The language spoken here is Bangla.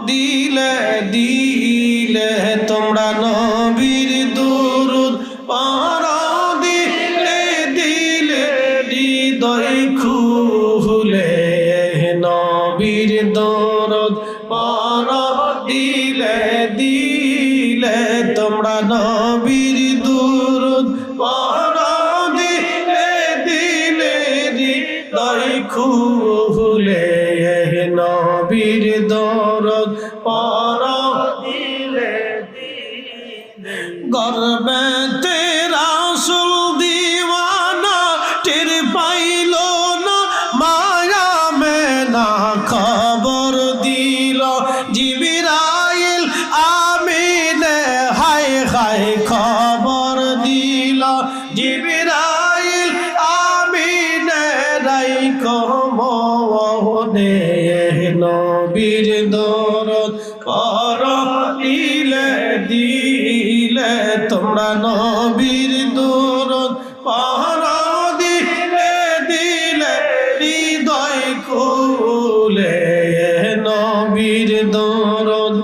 দিলে দিলে তোমরা নবীর দুরূদ পড়ো দিলে দিলে হৃদয় খুলে নবীর দুরূদ পড়ো দিলে দিলে তোমরা নবীর দুরূদ পড়ো দিলে দিলে হৃদয় খুলে নবীর দুরূদ পড়ো দিলে দিলে গর্বেতে রাসূল দিওয়ানা টের পাইল না মায়া মেনা খবর দিল জিবরাইল আমিনে হায় হায় খবর দিল জিবরাইল আমিনে রাইখো মনে নবীর দুরূদ পড়ো দিলে দিলে তোমরা নবীর দুরূদ পড়ো দিলে দিলে হৃদয় খুলে নবীর দুরূদ